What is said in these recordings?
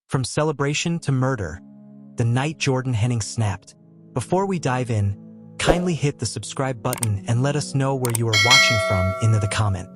From celebration to murder, the night Jordan Henning snapped. Before we dive in, kindly hit the subscribe button and let us know where you are watching from in the comment.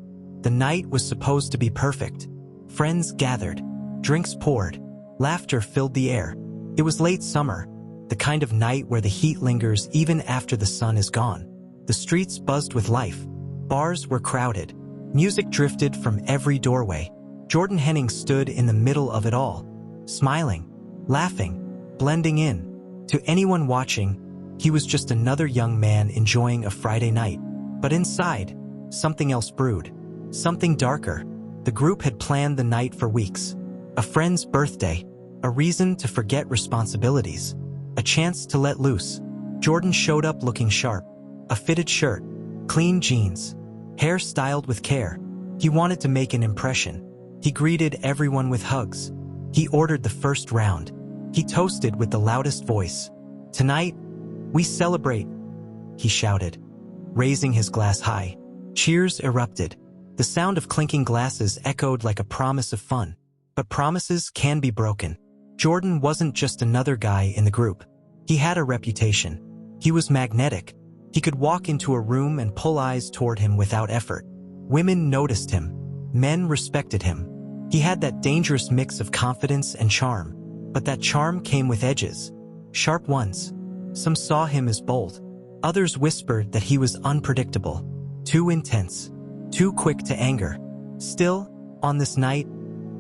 The night was supposed to be perfect. Friends gathered, drinks poured, laughter filled the air. It was late summer, the kind of night where the heat lingers even after the sun is gone. The streets buzzed with life. Bars were crowded. Music drifted from every doorway. Jordan Henning stood in the middle of it all, smiling, laughing, blending in. To anyone watching, he was just another young man enjoying a Friday night. But inside, something else brewed. Something darker. The group had planned the night for weeks. A friend's birthday. A reason to forget responsibilities. A chance to let loose. Jordan showed up looking sharp. A fitted shirt. Clean jeans. Hair styled with care. He wanted to make an impression. He greeted everyone with hugs. He ordered the first round. He toasted with the loudest voice. "Tonight, we celebrate," he shouted, raising his glass high. Cheers erupted. The sound of clinking glasses echoed like a promise of fun. But promises can be broken. Jordan wasn't just another guy in the group. He had a reputation. He was magnetic. He could walk into a room and pull eyes toward him without effort. Women noticed him. Men respected him. He had that dangerous mix of confidence and charm. But that charm came with edges. Sharp ones. Some saw him as bold. Others whispered that he was unpredictable. Too intense. Too quick to anger. Still, on this night,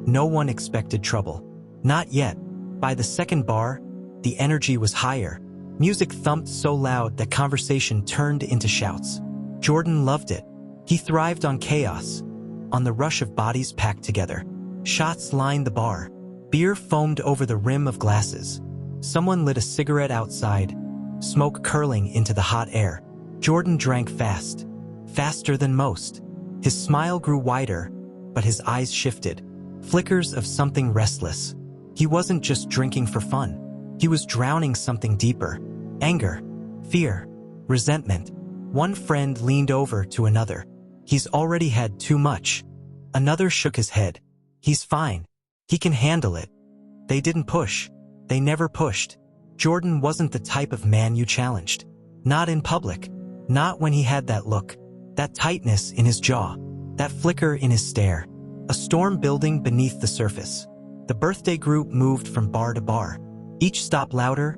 no one expected trouble. Not yet. By the second bar, the energy was higher. Music thumped so loud that conversation turned into shouts. Jordan loved it. He thrived on chaos, on the rush of bodies packed together. Shots lined the bar. Beer foamed over the rim of glasses. Someone lit a cigarette outside, smoke curling into the hot air. Jordan drank fast, faster than most. His smile grew wider, but his eyes shifted. Flickers of something restless. He wasn't just drinking for fun. He was drowning something deeper. Anger, fear, resentment. One friend leaned over to another. "He's already had too much." Another shook his head. "He's fine. He can handle it." They didn't push. They never pushed. Jordan wasn't the type of man you challenged. Not in public. Not when he had that look. That tightness in his jaw. That flicker in his stare. A storm building beneath the surface. The birthday group moved from bar to bar. Each stop louder,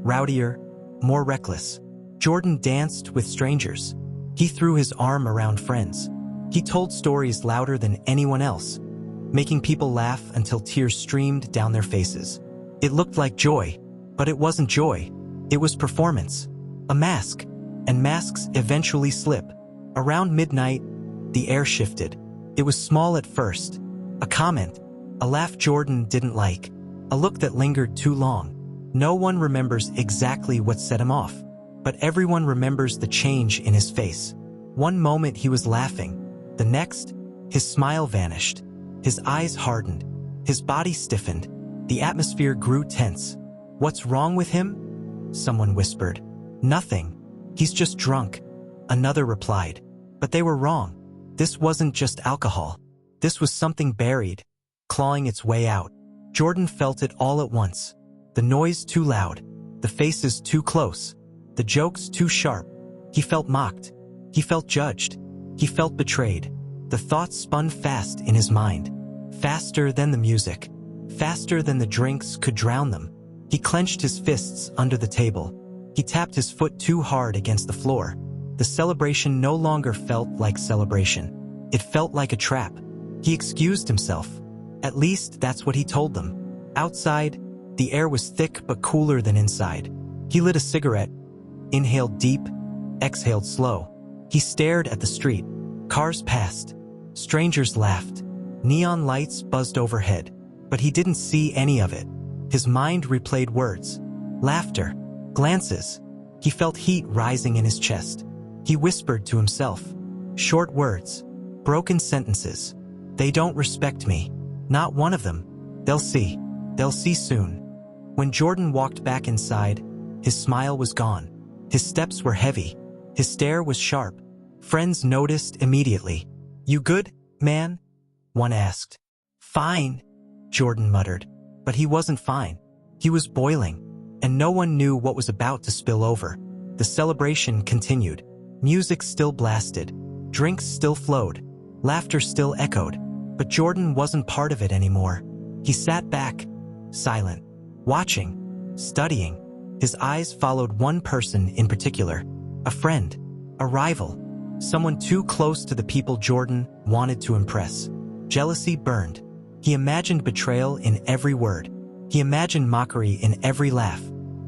rowdier, more reckless. Jordan danced with strangers. He threw his arm around friends. He told stories louder than anyone else, making people laugh until tears streamed down their faces. It looked like joy, but it wasn't joy. It was performance. A mask. And masks eventually slip. Around midnight, the air shifted. It was small at first. A comment. A laugh Jordan didn't like. A look that lingered too long. No one remembers exactly what set him off, but everyone remembers the change in his face. One moment he was laughing. The next, his smile vanished. His eyes hardened. His body stiffened. The atmosphere grew tense. "What's wrong with him?" someone whispered. "Nothing. He's just drunk," another replied. But they were wrong. This wasn't just alcohol. This was something buried, clawing its way out. Jordan felt it all at once. The noise too loud. The faces too close. The jokes too sharp. He felt mocked. He felt judged. He felt betrayed. The thoughts spun fast in his mind. Faster than the music. Faster than the drinks could drown them. He clenched his fists under the table. He tapped his foot too hard against the floor. The celebration no longer felt like celebration. It felt like a trap. He excused himself. At least that's what he told them. Outside, the air was thick but cooler than inside. He lit a cigarette, inhaled deep, exhaled slow. He stared at the street. Cars passed. Strangers laughed. Neon lights buzzed overhead. But he didn't see any of it. His mind replayed words. Laughter. Glances. He felt heat rising in his chest. He whispered to himself. Short words. Broken sentences. "They don't respect me. Not one of them. They'll see. They'll see soon." When Jordan walked back inside, his smile was gone. His steps were heavy. His stare was sharp. Friends noticed immediately. "You good, man?" one asked. "Fine," Jordan muttered. But he wasn't fine. He was boiling, and no one knew what was about to spill over. The celebration continued. Music still blasted. Drinks still flowed. Laughter still echoed. But Jordan wasn't part of it anymore. He sat back, silent, watching, studying. His eyes followed one person in particular. A friend, a rival, someone too close to the people Jordan wanted to impress. Jealousy burned. He imagined betrayal in every word. He imagined mockery in every laugh.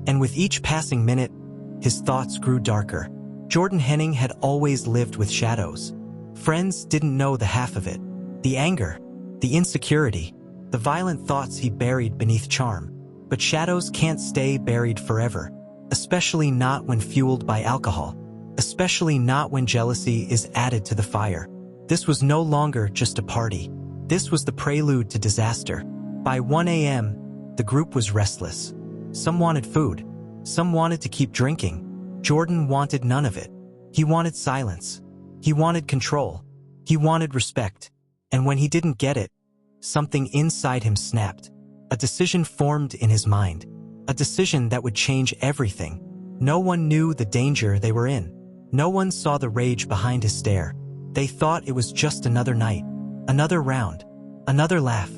And with each passing minute, his thoughts grew darker. Jordan Henning had always lived with shadows. Friends didn't know the half of it. The anger, the insecurity, the violent thoughts he buried beneath charm. But shadows can't stay buried forever, especially not when fueled by alcohol, especially not when jealousy is added to the fire. This was no longer just a party. This was the prelude to disaster. By 1 a.m., the group was restless. Some wanted food. Some wanted to keep drinking. Jordan wanted none of it. He wanted silence. He wanted control. He wanted respect. And when he didn't get it, something inside him snapped. A decision formed in his mind. A decision that would change everything. No one knew the danger they were in. No one saw the rage behind his stare. They thought it was just another night, another round, another laugh.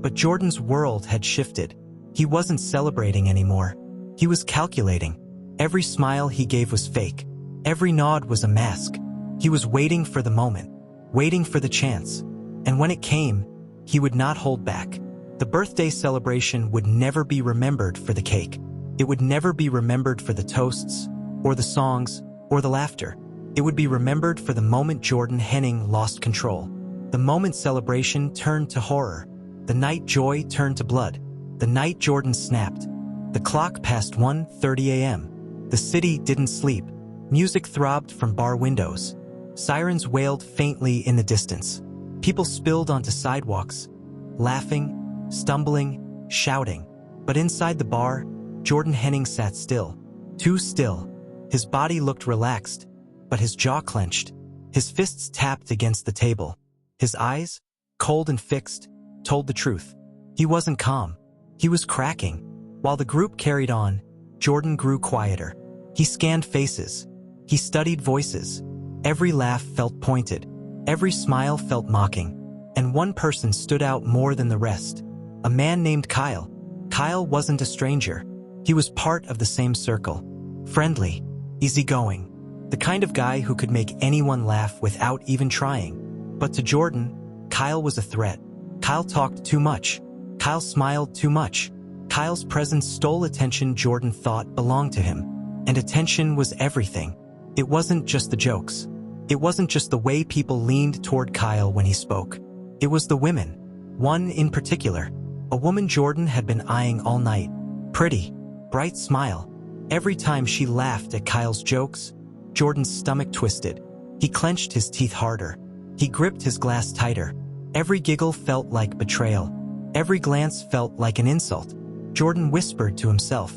But Jordan's world had shifted. He wasn't celebrating anymore. He was calculating. Every smile he gave was fake. Every nod was a mask. He was waiting for the moment, waiting for the chance. And when it came, he would not hold back. The birthday celebration would never be remembered for the cake. It would never be remembered for the toasts, or the songs, or the laughter. It would be remembered for the moment Jordan Henning lost control. The moment celebration turned to horror. The night joy turned to blood. The night Jordan snapped. The clock passed 1:30 a.m. The city didn't sleep. Music throbbed from bar windows. Sirens wailed faintly in the distance. People spilled onto sidewalks, laughing, stumbling, shouting. But inside the bar, Jordan Henning sat still. Too still. His body looked relaxed, but his jaw clenched. His fists tapped against the table. His eyes, cold and fixed, told the truth. He wasn't calm. He was cracking. While the group carried on, Jordan grew quieter. He scanned faces. He studied voices. Every laugh felt pointed. Every smile felt mocking. And one person stood out more than the rest. A man named Kyle. Kyle wasn't a stranger. He was part of the same circle. Friendly, easygoing. The kind of guy who could make anyone laugh without even trying. But to Jordan, Kyle was a threat. Kyle talked too much. Kyle smiled too much. Kyle's presence stole attention Jordan thought belonged to him. And attention was everything. It wasn't just the jokes. It wasn't just the way people leaned toward Kyle when he spoke. It was the women. One in particular. A woman Jordan had been eyeing all night. Pretty, bright smile. Every time she laughed at Kyle's jokes, Jordan's stomach twisted. He clenched his teeth harder. He gripped his glass tighter. Every giggle felt like betrayal. Every glance felt like an insult. Jordan whispered to himself.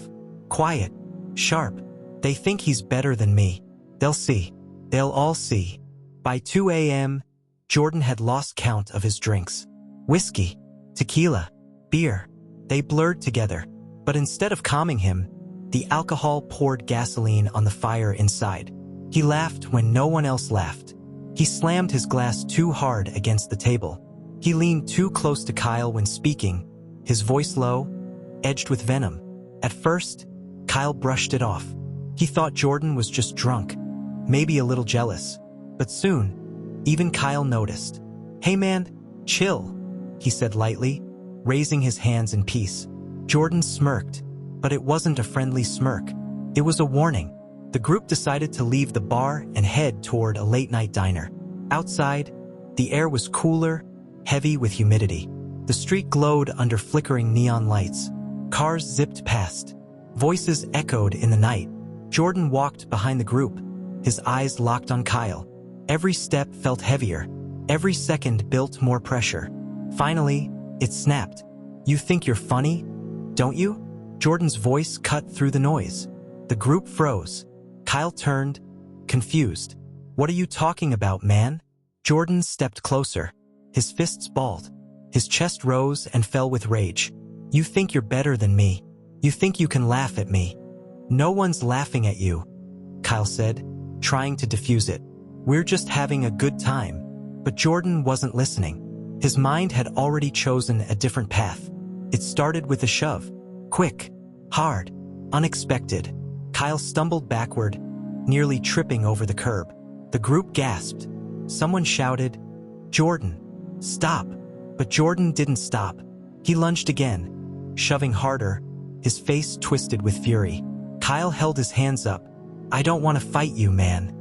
Quiet. Sharp. They think he's better than me. They'll see. They'll all see. By 2 a.m., Jordan had lost count of his drinks. Whiskey, tequila, beer. They blurred together. But instead of calming him, the alcohol poured gasoline on the fire inside. He laughed when no one else laughed. He slammed his glass too hard against the table. He leaned too close to Kyle when speaking, his voice low, edged with venom. At first, Kyle brushed it off. He thought Jordan was just drunk, maybe a little jealous. But soon, even Kyle noticed. Hey man, chill, he said lightly, raising his hands in peace. Jordan smirked, but it wasn't a friendly smirk. It was a warning. The group decided to leave the bar and head toward a late-night diner. Outside, the air was cooler, heavy with humidity. The street glowed under flickering neon lights. Cars zipped past. Voices echoed in the night. Jordan walked behind the group, his eyes locked on Kyle. Every step felt heavier. Every second built more pressure. Finally, it snapped. You think you're funny, don't you? Jordan's voice cut through the noise. The group froze. Kyle turned, confused. What are you talking about, man? Jordan stepped closer. His fists balled. His chest rose and fell with rage. You think you're better than me. You think you can laugh at me. No one's laughing at you, Kyle said, trying to defuse it. We're just having a good time. But Jordan wasn't listening. His mind had already chosen a different path. It started with a shove. Quick, hard, unexpected. Kyle stumbled backward, nearly tripping over the curb. The group gasped. Someone shouted, "Jordan, stop!" But Jordan didn't stop. He lunged again, shoving harder, his face twisted with fury. Kyle held his hands up. "I don't want to fight you, man."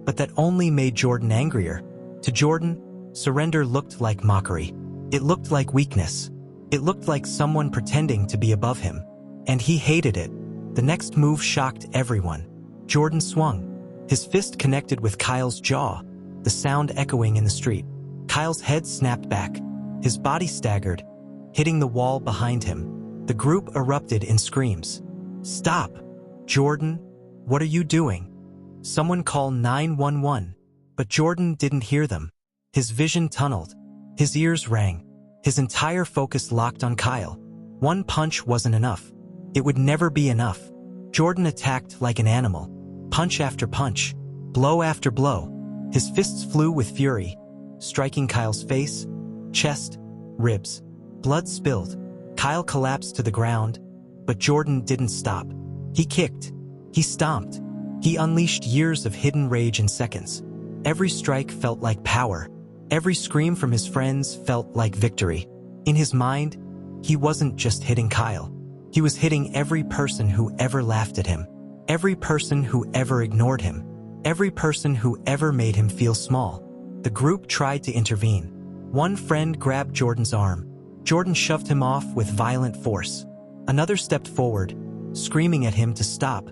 But that only made Jordan angrier. To Jordan, surrender looked like mockery. It looked like weakness. It looked like someone pretending to be above him. And he hated it. The next move shocked everyone. Jordan swung. His fist connected with Kyle's jaw, the sound echoing in the street. Kyle's head snapped back. His body staggered, hitting the wall behind him. The group erupted in screams. "Stop! Jordan, what are you doing?" Someone call 911. But Jordan didn't hear them. His vision tunneled. His ears rang. His entire focus locked on Kyle. One punch wasn't enough. It would never be enough. Jordan attacked like an animal. Punch after punch. Blow after blow. His fists flew with fury, striking Kyle's face, chest, ribs. Blood spilled. Kyle collapsed to the ground, but Jordan didn't stop. He kicked. He stomped. He unleashed years of hidden rage in seconds. Every strike felt like power. Every scream from his friends felt like victory. In his mind, he wasn't just hitting Kyle. He was hitting every person who ever laughed at him. Every person who ever ignored him. Every person who ever made him feel small. The group tried to intervene. One friend grabbed Jordan's arm. Jordan shoved him off with violent force. Another stepped forward, screaming at him to stop.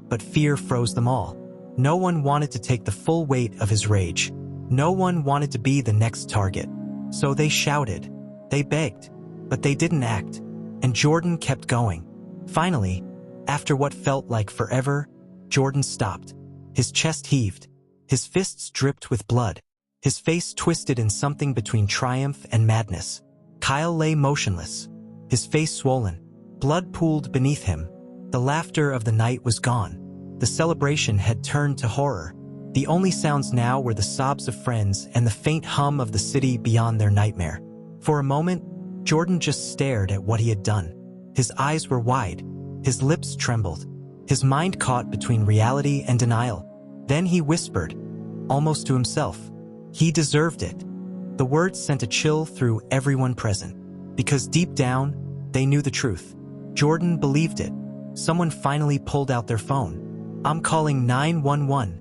But fear froze them all. No one wanted to take the full weight of his rage. No one wanted to be the next target. So they shouted. They begged. But they didn't act. And Jordan kept going. Finally, after what felt like forever, Jordan stopped. His chest heaved. His fists dripped with blood. His face twisted in something between triumph and madness. Kyle lay motionless, his face swollen. Blood pooled beneath him. The laughter of the night was gone. The celebration had turned to horror. The only sounds now were the sobs of friends and the faint hum of the city beyond their nightmare. For a moment, Jordan just stared at what he had done. His eyes were wide. His lips trembled. His mind caught between reality and denial. Then he whispered, almost to himself, "He deserved it." The words sent a chill through everyone present. Because deep down, they knew the truth. Jordan believed it. Someone finally pulled out their phone. "I'm calling 911.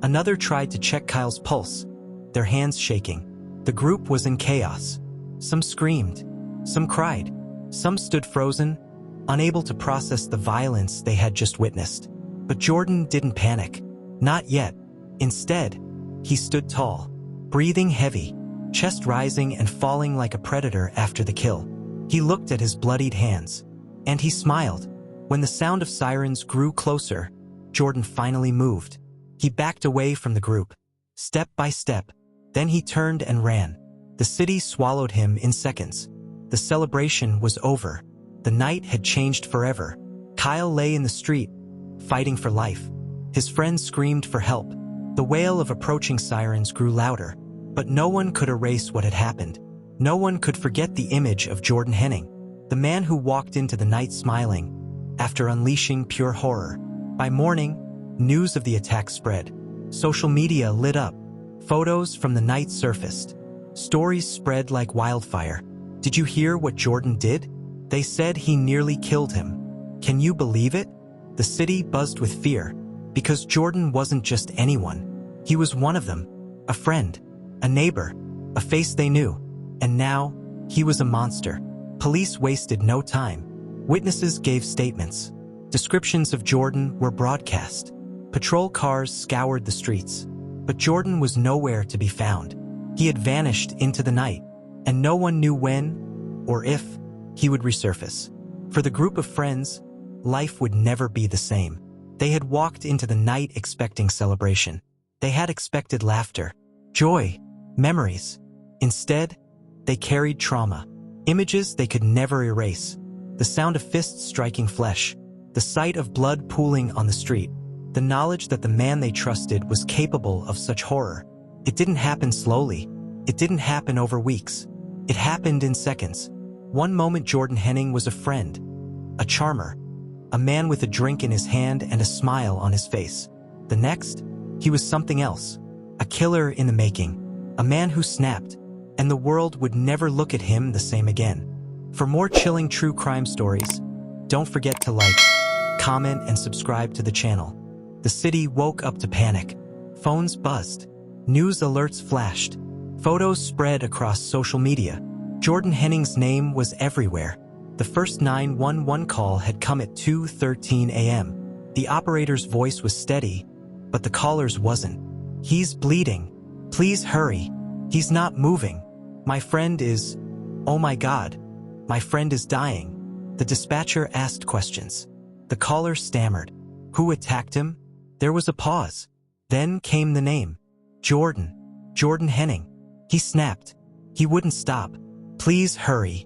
Another tried to check Kyle's pulse, their hands shaking. The group was in chaos. Some screamed. Some cried. Some stood frozen, unable to process the violence they had just witnessed. But Jordan didn't panic. Not yet. Instead, he stood tall, breathing heavy, chest rising and falling like a predator after the kill. He looked at his bloodied hands. And he smiled. When the sound of sirens grew closer, Jordan finally moved. He backed away from the group, step by step. Then he turned and ran. The city swallowed him in seconds. The celebration was over. The night had changed forever. Kyle lay in the street, fighting for life. His friends screamed for help. The wail of approaching sirens grew louder. But no one could erase what had happened. No one could forget the image of Jordan Henning, the man who walked into the night smiling, after unleashing pure horror. By morning, news of the attack spread. Social media lit up. Photos from the night surfaced. Stories spread like wildfire. Did you hear what Jordan did? They said he nearly killed him. Can you believe it? The city buzzed with fear. Because Jordan wasn't just anyone. He was one of them. A friend. A neighbor. A face they knew. And now, he was a monster. Police wasted no time. Witnesses gave statements. Descriptions of Jordan were broadcast. Patrol cars scoured the streets. But Jordan was nowhere to be found. He had vanished into the night, and no one knew when, or if, he would resurface. For the group of friends, life would never be the same. They had walked into the night expecting celebration. They had expected laughter, joy, memories. Instead, they carried trauma, images they could never erase. The sound of fists striking flesh, the sight of blood pooling on the street, the knowledge that the man they trusted was capable of such horror. It didn't happen slowly. It didn't happen over weeks. It happened in seconds. One moment Jordan Henning was a friend, a charmer, a man with a drink in his hand and a smile on his face. The next, he was something else, a killer in the making, a man who snapped, and the world would never look at him the same again. For more chilling true crime stories, don't forget to like, comment, and subscribe to the channel. The city woke up to panic. Phones buzzed. News alerts flashed. Photos spread across social media. Jordan Henning's name was everywhere. The first 911 call had come at 2:13 a.m. The operator's voice was steady, but the caller's wasn't. "He's bleeding. Please hurry. He's not moving. My friend is... Oh my God. My friend is dying." The dispatcher asked questions. The caller stammered. Who attacked him? There was a pause. Then came the name. Jordan. Jordan Henning. He snapped. He wouldn't stop. "Please hurry."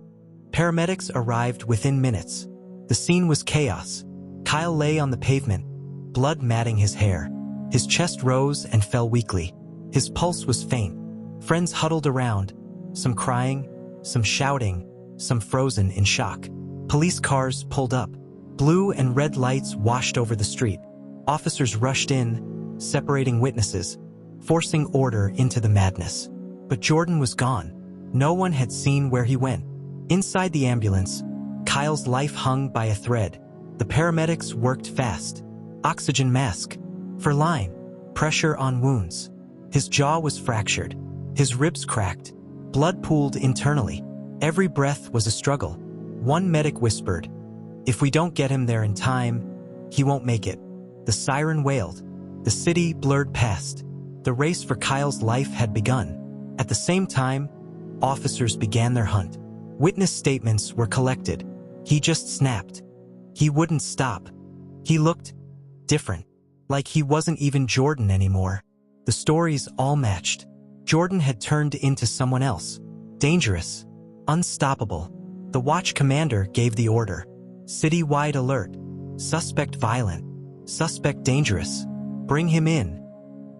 Paramedics arrived within minutes. The scene was chaos. Kyle lay on the pavement, blood matting his hair. His chest rose and fell weakly. His pulse was faint. Friends huddled around, some crying, some shouting, some frozen in shock. Police cars pulled up. Blue and red lights washed over the street. Officers rushed in, separating witnesses, forcing order into the madness. But Jordan was gone. No one had seen where he went. Inside the ambulance, Kyle's life hung by a thread. The paramedics worked fast. Oxygen mask. For line. Pressure on wounds. His jaw was fractured. His ribs cracked. Blood pooled internally. Every breath was a struggle. One medic whispered, "If we don't get him there in time, he won't make it." The siren wailed. The city blurred past. The race for Kyle's life had begun. At the same time, officers began their hunt. Witness statements were collected. He just snapped. He wouldn't stop. He looked different, like he wasn't even Jordan anymore. The stories all matched. Jordan had turned into someone else. Dangerous. Unstoppable. The watch commander gave the order. City-wide alert. Suspect violent. Suspect dangerous. Bring him in.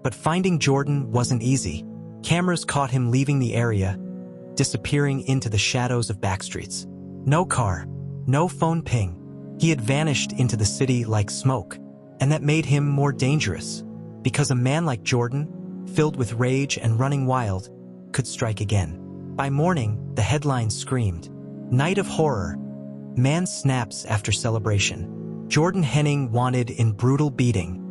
But finding Jordan wasn't easy. Cameras caught him leaving the area, disappearing into the shadows of backstreets. No car. No phone ping. He had vanished into the city like smoke. And that made him more dangerous. Because a man like Jordan, filled with rage and running wild, could strike again. By morning, the headlines screamed, "Night of horror. Man snaps after celebration. Jordan Henning wanted in brutal beating.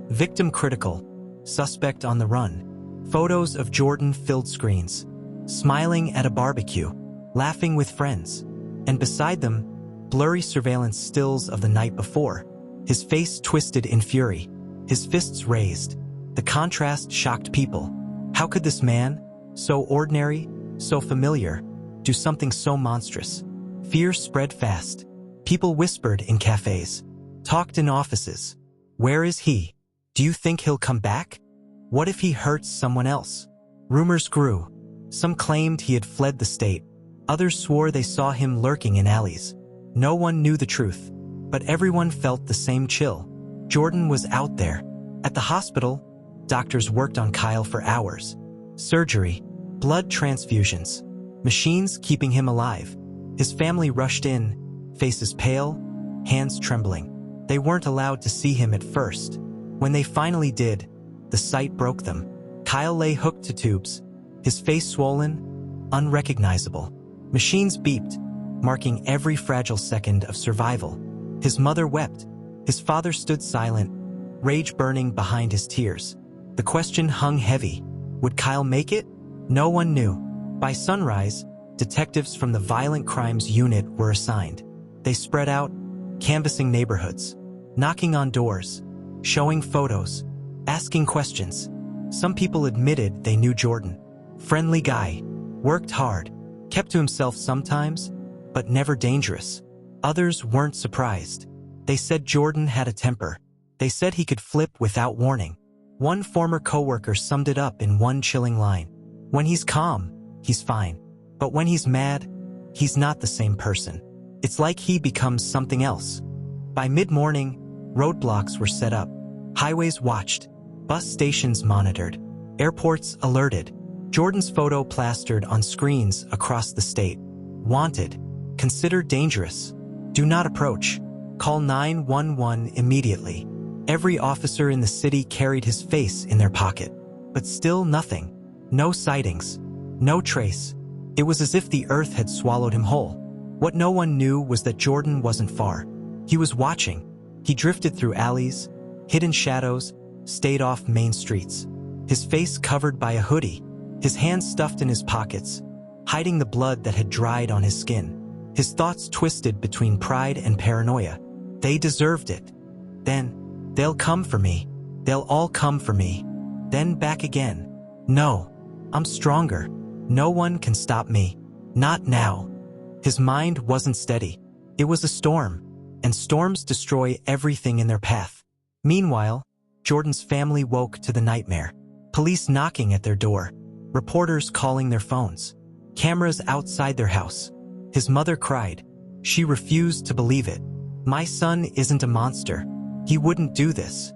Victim critical. Suspect on the run." Photos of Jordan filled screens. Smiling at a barbecue. Laughing with friends. And beside them, blurry surveillance stills of the night before. His face twisted in fury. His fists raised. The contrast shocked people. How could this man, so ordinary, so familiar, do something so monstrous? Fear spread fast. People whispered in cafes. Talked in offices. Where is he? Do you think he'll come back? What if he hurts someone else? Rumors grew. Some claimed he had fled the state. Others swore they saw him lurking in alleys. No one knew the truth, but everyone felt the same chill. Jordan was out there. At the hospital, doctors worked on Kyle for hours. Surgery, blood transfusions, machines keeping him alive. His family rushed in, faces pale, hands trembling. They weren't allowed to see him at first. When they finally did, the sight broke them. Kyle lay hooked to tubes, his face swollen, unrecognizable. Machines beeped, marking every fragile second of survival. His mother wept. His father stood silent, rage burning behind his tears. The question hung heavy. Would Kyle make it? No one knew. By sunrise, detectives from the Violent Crimes Unit were assigned. They spread out, canvassing neighborhoods, knocking on doors, showing photos, asking questions. Some people admitted they knew Jordan. Friendly guy, worked hard, kept to himself sometimes, but never dangerous. Others weren't surprised. They said Jordan had a temper. They said he could flip without warning. One former coworker summed it up in one chilling line. When he's calm, he's fine. But when he's mad, he's not the same person. It's like he becomes something else. By mid-morning, roadblocks were set up, highways watched, bus stations monitored, airports alerted, Jordan's photo plastered on screens across the state. Wanted. Considered dangerous. Do not approach. Call 911 immediately. Every officer in the city carried his face in their pocket. But still nothing. No sightings. No trace. It was as if the earth had swallowed him whole. What no one knew was that Jordan wasn't far. He was watching. He drifted through alleys, hidden shadows, stayed off main streets. His face covered by a hoodie, his hands stuffed in his pockets, hiding the blood that had dried on his skin. His thoughts twisted between pride and paranoia. They deserved it. Then, they'll come for me. They'll all come for me. Then back again. No, I'm stronger. No one can stop me. Not now. His mind wasn't steady. It was a storm, and storms destroy everything in their path. Meanwhile, Jordan's family woke to the nightmare. Police knocking at their door, reporters calling their phones, cameras outside their house. His mother cried. She refused to believe it. My son isn't a monster. He wouldn't do this.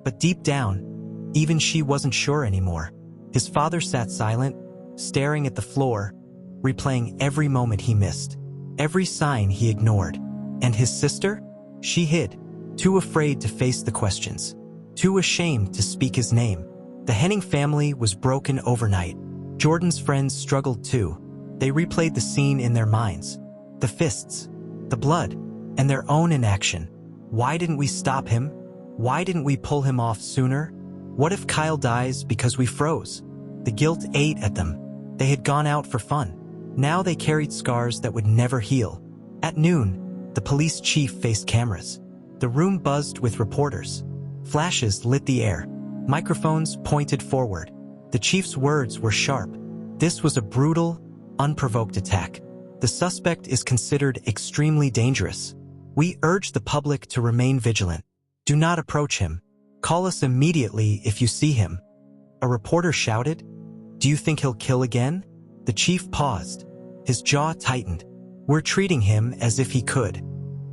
But deep down, even she wasn't sure anymore. His father sat silent, staring at the floor, replaying every moment he missed, every sign he ignored. And his sister? She hid, too afraid to face the questions, too ashamed to speak his name. The Henning family was broken overnight. Jordan's friends struggled too. They replayed the scene in their minds. The fists, the blood, and their own inaction. Why didn't we stop him? Why didn't we pull him off sooner? What if Kyle dies because we froze? The guilt ate at them. They had gone out for fun. Now they carried scars that would never heal. At noon, the police chief faced cameras. The room buzzed with reporters. Flashes lit the air. Microphones pointed forward. The chief's words were sharp. This was a brutal, unprovoked attack. The suspect is considered extremely dangerous. We urge the public to remain vigilant. Do not approach him. Call us immediately if you see him. A reporter shouted, "Do you think he'll kill again?" The chief paused. His jaw tightened. We're treating him as if he could.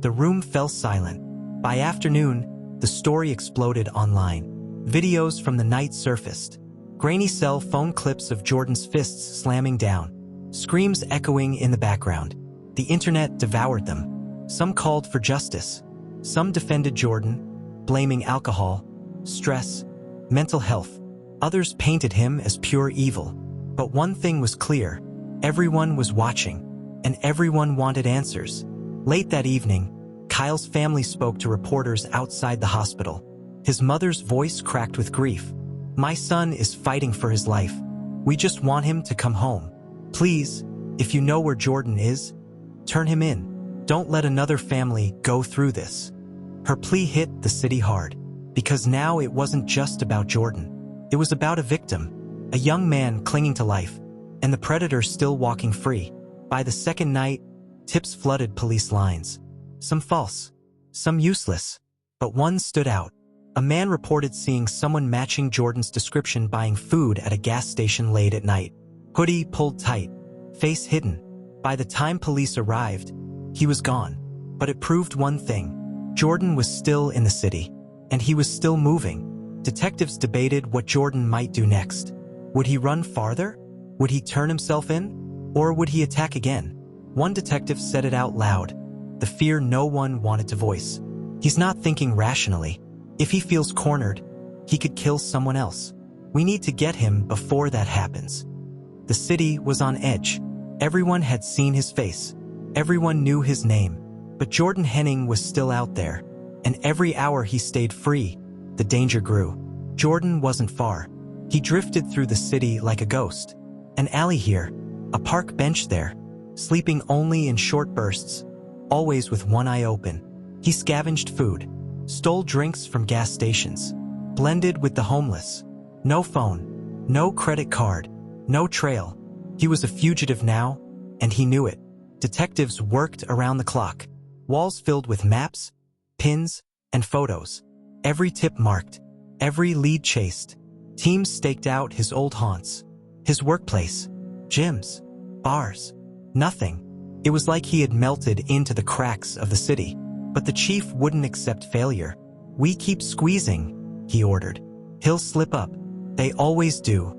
The room fell silent. By afternoon, the story exploded online. Videos from the night surfaced. Grainy cell phone clips of Jordan's fists slamming down. Screams echoing in the background. The internet devoured them. Some called for justice. Some defended Jordan, blaming alcohol, stress, mental health. Others painted him as pure evil. But one thing was clear. Everyone was watching, and everyone wanted answers. Late that evening, Kyle's family spoke to reporters outside the hospital. His mother's voice cracked with grief. My son is fighting for his life. We just want him to come home. Please, if you know where Jordan is, turn him in. Don't let another family go through this. Her plea hit the city hard, because now it wasn't just about Jordan. It was about a victim, a young man clinging to life, and the predator still walking free. By the second night, tips flooded police lines. Some false, some useless, but one stood out. A man reported seeing someone matching Jordan's description buying food at a gas station late at night. Hoodie pulled tight, face hidden. By the time police arrived, he was gone. But it proved one thing. Jordan was still in the city, and he was still moving. Detectives debated what Jordan might do next. Would he run farther? Would he turn himself in? Or would he attack again? One detective said it out loud, the fear no one wanted to voice. He's not thinking rationally. If he feels cornered, he could kill someone else. We need to get him before that happens. The city was on edge. Everyone had seen his face. Everyone knew his name. But Jordan Henning was still out there. And every hour he stayed free, the danger grew. Jordan wasn't far. He drifted through the city like a ghost. An alley here, a park bench there, sleeping only in short bursts, always with one eye open. He scavenged food, stole drinks from gas stations, blended with the homeless. No phone, no credit card, no trail. He was a fugitive now, and he knew it. Detectives worked around the clock. Walls filled with maps, pins, and photos. Every tip marked, every lead chased. Teams staked out his old haunts, his workplace, gyms, bars. Nothing, It was like he had melted into the cracks of the city. But the chief wouldn't accept failure. "We keep squeezing," he ordered. "He'll slip up. They always do."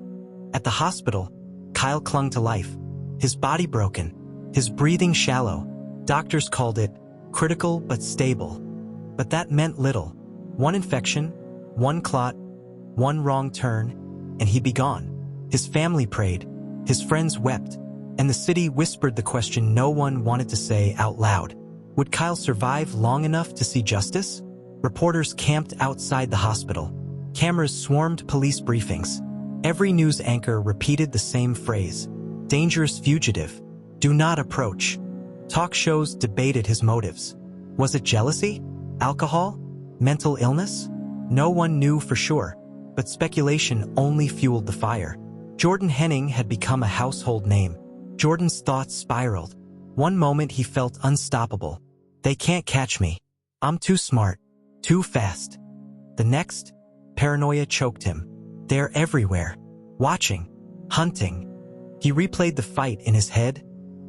At the hospital, Kyle clung to life. His body broken, his breathing shallow. Doctors called it critical but stable. But that meant little. One infection, one clot, one wrong turn, and he'd be gone. His family prayed, his friends wept, and the city whispered the question no one wanted to say out loud. Would Kyle survive long enough to see justice? Reporters camped outside the hospital. Cameras swarmed police briefings. Every news anchor repeated the same phrase: dangerous fugitive, do not approach. Talk shows debated his motives. Was it jealousy? Alcohol? Mental illness? No one knew for sure, but speculation only fueled the fire. Jordan Henning had become a household name. Jordan's thoughts spiraled. One moment he felt unstoppable. "They can't catch me. I'm too smart, too fast." The next, paranoia choked him. "They're everywhere, watching, hunting." He replayed the fight in his head,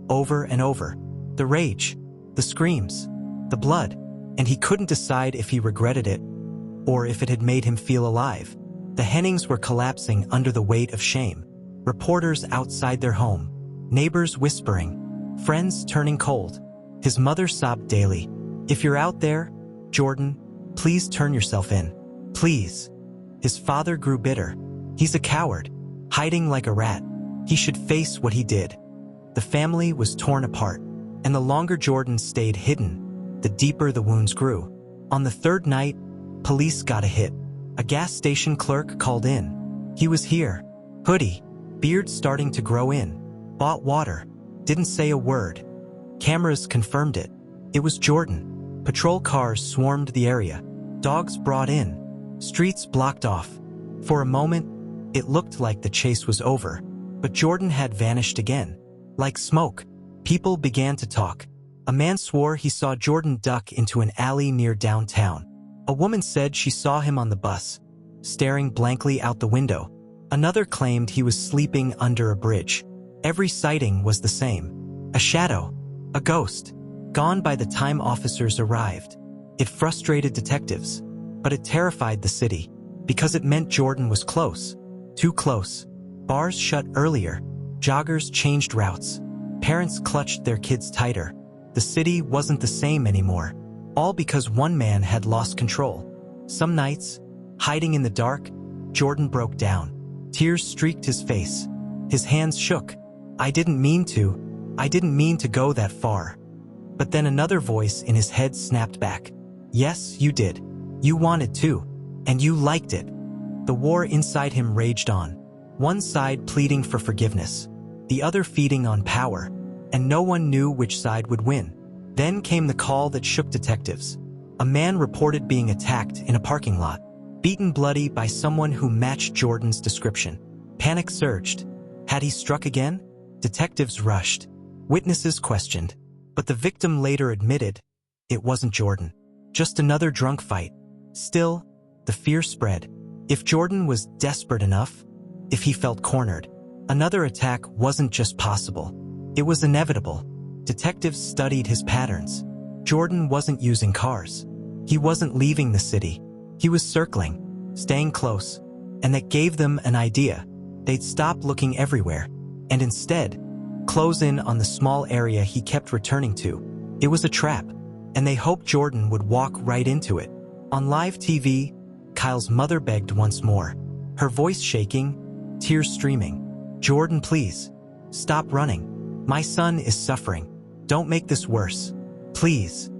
over and over. The rage, the screams, the blood, and he couldn't decide if he regretted it or if it had made him feel alive. The Hennings were collapsing under the weight of shame. Reporters outside their home, neighbors whispering, friends turning cold. His mother sobbed daily. "If you're out there, Jordan, please turn yourself in. Please." His father grew bitter. "He's a coward, hiding like a rat. He should face what he did." The family was torn apart, and the longer Jordan stayed hidden, the deeper the wounds grew. On the third night, police got a hit. A gas station clerk called in. He was here. Hoodie, beard starting to grow in. Bought water. Didn't say a word. Cameras confirmed it. It was Jordan. Patrol cars swarmed the area. Dogs brought in. Streets blocked off. For a moment, it looked like the chase was over. But Jordan had vanished again. Like smoke, people began to talk. A man swore he saw Jordan duck into an alley near downtown. A woman said she saw him on the bus, staring blankly out the window. Another claimed he was sleeping under a bridge. Every sighting was the same. A shadow, a ghost, gone by the time officers arrived. It frustrated detectives, but it terrified the city, because it meant Jordan was close. Too close. Bars shut earlier. Joggers changed routes. Parents clutched their kids tighter. The city wasn't the same anymore. All because one man had lost control. Some nights, hiding in the dark, Jordan broke down. Tears streaked his face. His hands shook. I didn't mean to go that far." But then another voice in his head snapped back. "Yes, you did. You wanted to. And you liked it." The war inside him raged on. One side pleading for forgiveness, the other feeding on power, and no one knew which side would win. Then came the call that shook detectives. A man reported being attacked in a parking lot, beaten bloody by someone who matched Jordan's description. Panic surged. Had he struck again? Detectives rushed. Witnesses questioned. But the victim later admitted it wasn't Jordan. Just another drunk fight. Still, the fear spread. If Jordan was desperate enough, if he felt cornered, another attack wasn't just possible. It was inevitable. Detectives studied his patterns. Jordan wasn't using cars. He wasn't leaving the city. He was circling, staying close, and that gave them an idea. They'd stop looking everywhere, and instead, close in on the small area he kept returning to. It was a trap, and they hoped Jordan would walk right into it. On live TV, Kyle's mother begged once more, her voice shaking, tears streaming. "Jordan, please, stop running. My son is suffering. Don't make this worse. Please."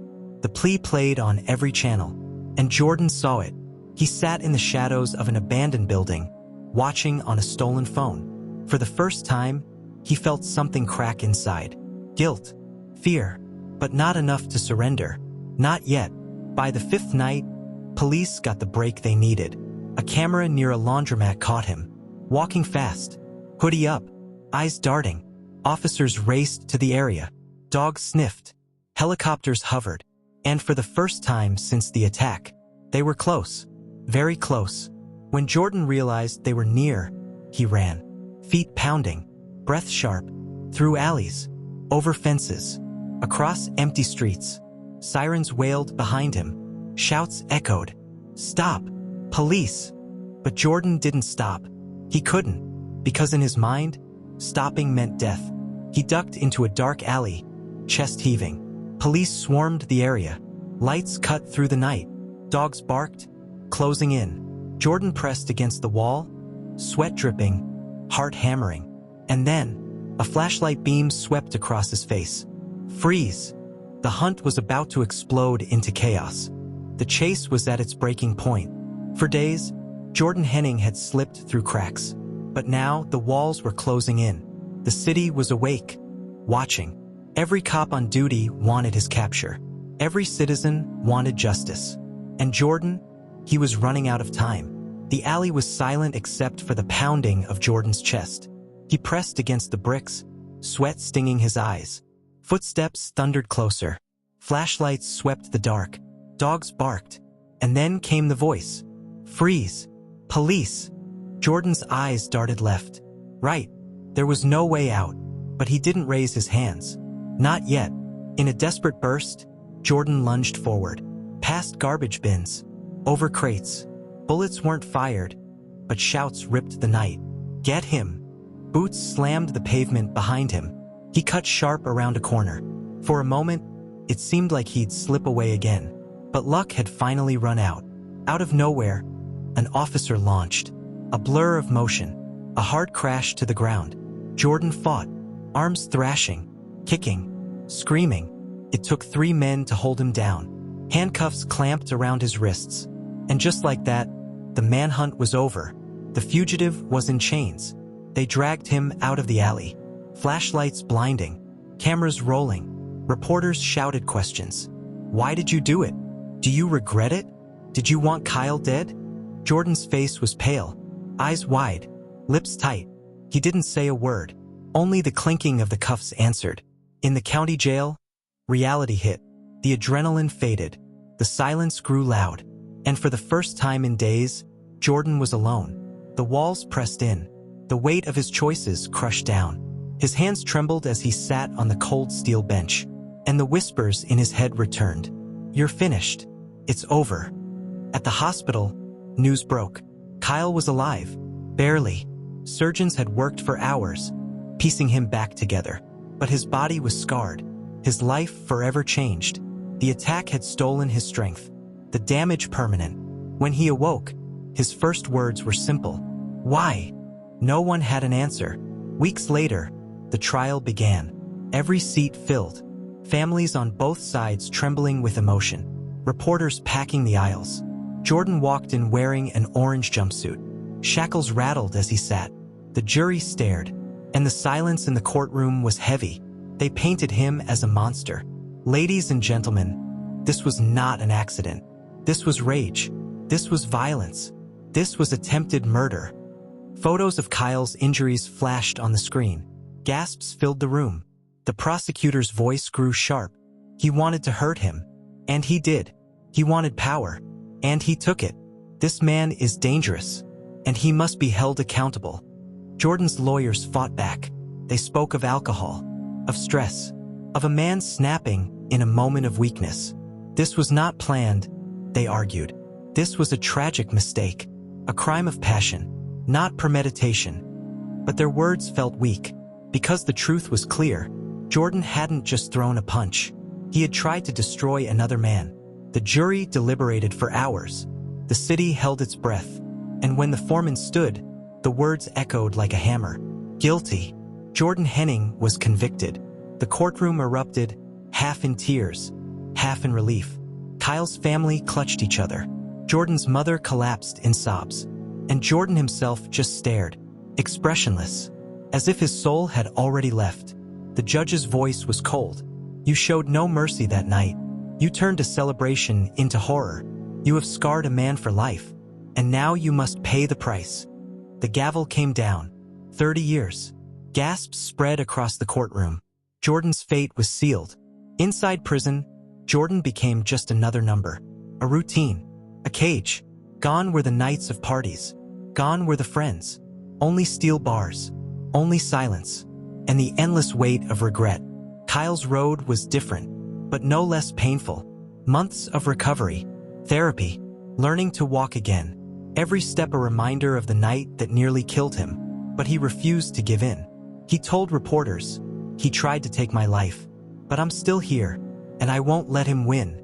The plea played on every channel, and Jordan saw it. He sat in the shadows of an abandoned building, watching on a stolen phone. For the first time, he felt something crack inside. Guilt, fear, but not enough to surrender. Not yet. By the fifth night, police got the break they needed. A camera near a laundromat caught him, walking fast, hoodie up, eyes darting. Officers raced to the area. Dogs sniffed. Helicopters hovered. And for the first time since the attack, they were close. Very close. When Jordan realized they were near, he ran. Feet pounding, breath sharp, through alleys, over fences, Across empty streets, sirens wailed behind him. Shouts echoed. "Stop! Police!" But Jordan didn't stop. He couldn't, because in his mind, stopping meant death. He ducked into a dark alley, chest heaving. Police swarmed the area. Lights cut through the night. Dogs barked, closing in. Jordan pressed against the wall, sweat dripping, heart hammering. And then, a flashlight beam swept across his face. Freeze! The hunt was about to explode into chaos. The chase was at its breaking point. For days, Jordan Henning had slipped through cracks. But now, the walls were closing in. The city was awake, watching. Every cop on duty wanted his capture. Every citizen wanted justice. And Jordan, he was running out of time. The alley was silent except for the pounding of Jordan's chest. He pressed against the bricks, sweat stinging his eyes. Footsteps thundered closer. Flashlights swept the dark. Dogs barked. And then came the voice. "Freeze! Police!" Jordan's eyes darted left. Right. There was no way out. But he didn't raise his hands. Not yet. In a desperate burst, Jordan lunged forward. Past garbage bins. Over crates. Bullets weren't fired, but shouts ripped the night. "Get him!" Boots slammed the pavement behind him. He cut sharp around a corner. For a moment, it seemed like he'd slip away again. But luck had finally run out. Out of nowhere, an officer launched. A blur of motion. A hard crash to the ground. Jordan fought, arms thrashing, kicking, screaming. It took 3 men to hold him down. Handcuffs clamped around his wrists. And just like that, the manhunt was over. The fugitive was in chains. They dragged him out of the alley. Flashlights blinding. Cameras rolling. Reporters shouted questions. "Why did you do it? Do you regret it? Did you want Kyle dead?" Jordan's face was pale. Eyes wide. Lips tight. He didn't say a word. Only the clinking of the cuffs answered. In the county jail, reality hit. The adrenaline faded. The silence grew loud. And for the first time in days, Jordan was alone. The walls pressed in. The weight of his choices crushed down. His hands trembled as he sat on the cold steel bench. And the whispers in his head returned. "You're finished. It's over." At the hospital, news broke. Kyle was alive. Barely. Surgeons had worked for hours, piecing him back together. But his body was scarred. His life forever changed. The attack had stolen his strength. The damage permanent. When he awoke, his first words were simple. Why? No one had an answer. Weeks later, the trial began. Every seat filled. Families on both sides trembling with emotion. Reporters packing the aisles. Jordan walked in wearing an orange jumpsuit. Shackles rattled as he sat. The jury stared, and the silence in the courtroom was heavy. They painted him as a monster. Ladies and gentlemen, this was not an accident. This was rage. This was violence. This was attempted murder. Photos of Kyle's injuries flashed on the screen. Gasps filled the room. The prosecutor's voice grew sharp. He wanted to hurt him. And he did. He wanted power. And he took it. This man is dangerous. And he must be held accountable. Jordan's lawyers fought back. They spoke of alcohol, of stress, of a man snapping in a moment of weakness. This was not planned, they argued. This was a tragic mistake, a crime of passion, not premeditation. But their words felt weak. Because the truth was clear, Jordan hadn't just thrown a punch. He had tried to destroy another man. The jury deliberated for hours. The city held its breath. And when the foreman stood, the words echoed like a hammer. Guilty. Jordan Henning was convicted. The courtroom erupted, half in tears, half in relief. Kyle's family clutched each other. Jordan's mother collapsed in sobs. And Jordan himself just stared, expressionless, as if his soul had already left. The judge's voice was cold. You showed no mercy that night. You turned a celebration into horror. You have scarred a man for life. And now you must pay the price. The gavel came down. 30 years. Gasps spread across the courtroom. Jordan's fate was sealed. Inside prison, Jordan became just another number. A routine. A cage. Gone were the nights of parties. Gone were the friends. Only steel bars. Only silence. And the endless weight of regret. Kyle's road was different, but no less painful. Months of recovery, therapy, learning to walk again. Every step a reminder of the night that nearly killed him, but he refused to give in. He told reporters, "He tried to take my life, but I'm still here, and I won't let him win."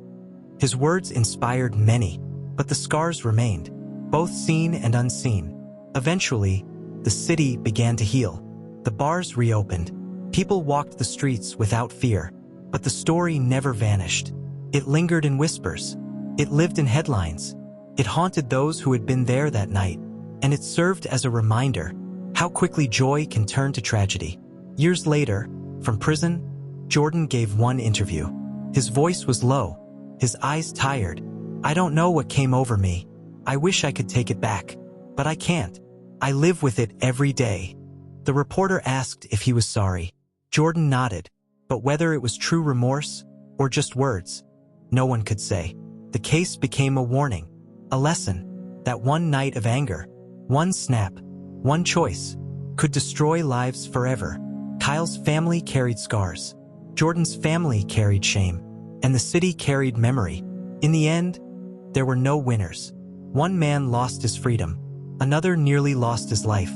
His words inspired many, but the scars remained, both seen and unseen. Eventually, the city began to heal. The bars reopened. People walked the streets without fear, but the story never vanished. It lingered in whispers. It lived in headlines. It haunted those who had been there that night, and it served as a reminder how quickly joy can turn to tragedy. Years later, from prison, Jordan gave one interview. His voice was low, his eyes tired. "I don't know what came over me. I wish I could take it back, but I can't. I live with it every day." The reporter asked if he was sorry. Jordan nodded, but whether it was true remorse or just words, no one could say. The case became a warning, a lesson, that one night of anger, one snap, one choice, could destroy lives forever. Kyle's family carried scars. Jordan's family carried shame, and the city carried memory. In the end, there were no winners. One man lost his freedom, another nearly lost his life,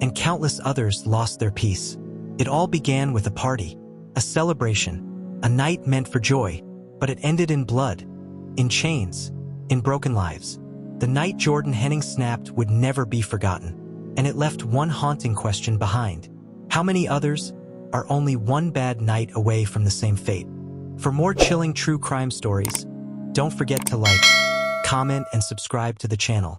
and countless others lost their peace. It all began with a party, a celebration, a night meant for joy, but it ended in blood, in chains, in broken lives. The night Jordan Henning snapped would never be forgotten, and it left one haunting question behind. How many others are only one bad night away from the same fate? For more chilling true crime stories, don't forget to like, comment, and subscribe to the channel.